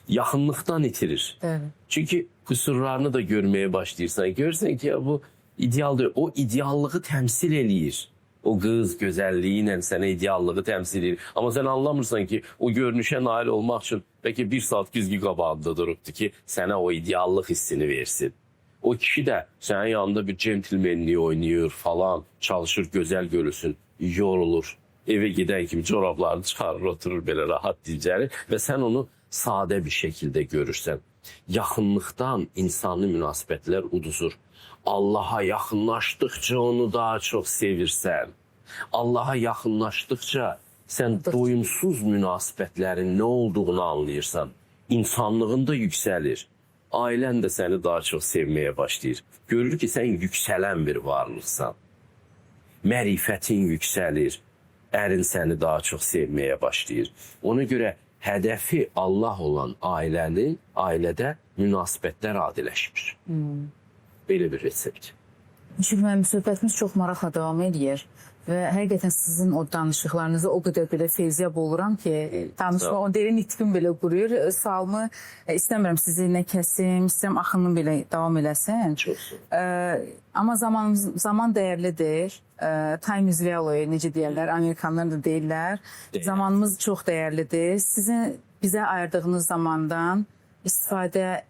Yaxınlıqdan itirir. Evet. Çünki qüsurlarını da görməyə başlayırsan. Görürsən ki, ya bu idealdır. O ideallığı təmsil eləyir. O qız gözəlliyi ilə sənə ideallığı təmsil edir. Amma sən anlamırsan ki, o görünüşə nail olmaq üçün bəlkə 1 saat güzgü qabağında durubdur ki, sənə o ideallıq hissini versin. O kişi də sənin yanında bir centilmenliyi oynayır falan, çalışır gözəl görürsün, yorulur. Evə gedən kimi corablarını çıxarır, oturur belə rahat dincəlir və sən onu sadə bir şəkildə görürsən. Yaxınlıqdan insanlı münasibətlər uduzur. Allaha yaxınlaşdıqca onu daha çox sevirsən. Allaha yaxınlaşdıqca sən doyumsuz münasibətlərin nə olduğunu anlayırsan. İnsanlığın da yüksəlir. Ailən də səni daha çox sevməyə başlayır. Görür ki, sən yüksələn bir varlıqsan. Mərifətin yüksəlir. Ərin səni daha çox sevməyə başlayır. Ona görə hədəfi Allah olan ailədə münasibətlər adiləşmir. Belə bir resept. Çünki mənim söhbətimiz çox maraqla davam edir və həqiqətən sizin o danışıqlarınızı o qədər belə feyziyab oluram ki, danışma, o derin nitqim belə quruyur. Sualımı istəmirəm sizi nə kəsim, istəyirəm axının belə davam eləsin. Çox. Amma zaman dəyərlidir. Time is value, necə deyərlər, Amerikanlar da deyirlər. Zamanımız çox dəyərlidir. Sizin bizə ayırdığınız zamandan istifadə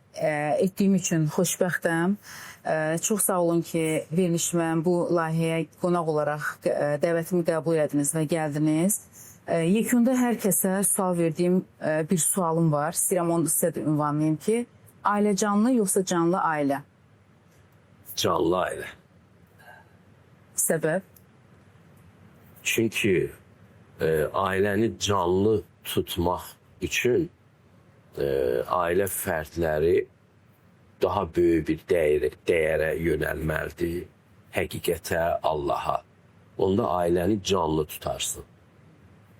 etdiyim üçün xoşbəxtəm. Çox sağ olun ki, vermişmən bu layihəyə qonaq olaraq dəvətimi qəbul ediniz və gəldiniz. Yekunda hər kəsə sual verdiyim bir sualım var. İstəyirəm onu sizə də ünvanlayayım ki, ailə canlı yoxsa canlı ailə? Canlı ailə. Səbəb? Çünki ailəni canlı tutmaq üçün ailə fərdləri daha böyük bir dəyərə yönəlməlidir, həqiqətə, Allaha. Onda ailəni canlı tutarsın.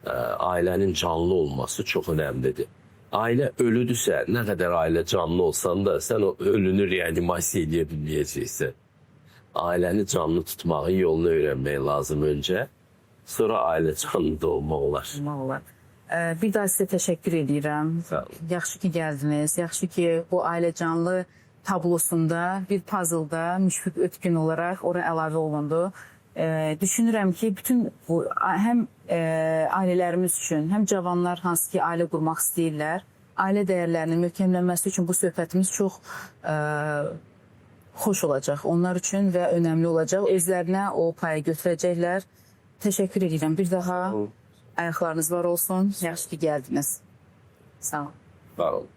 Ailənin canlı olması çox önəmlidir. Ailə ölüdürsə, nə qədər ailə canlı olsan da, sən o ölünü reanimasiya edə bilməyəcəksən. Ailəni canlı tutmağın yolunu öyrənmək lazım öncə. sonra ailə canlı da olmaq olar. Olmaq olar. Bir daha sizə təşəkkür edirəm. Sağ olun. Yaxşı ki gəldiniz. Yaxşı ki bu ailə canlı tablosunda bir puzzle-da Müşfiq Ötkün olaraq ora əlavə olundu. Düşünürəm ki, bütün bu həm ailələrimiz üçün, həm cavanlar hansı ki ailə qurmaq istəyirlər, ailə dəyərlərinin möhkəmlənməsi üçün bu söhbətimiz çox xoş olacaq onlar üçün və önəmli olacaq. Özlərinə o payı götürəcəklər. Təşəkkür edirəm. Bir daha ayaqlarınız var olsun. Yaxşı ki gəldiniz. Sağ olun. Sağ olun.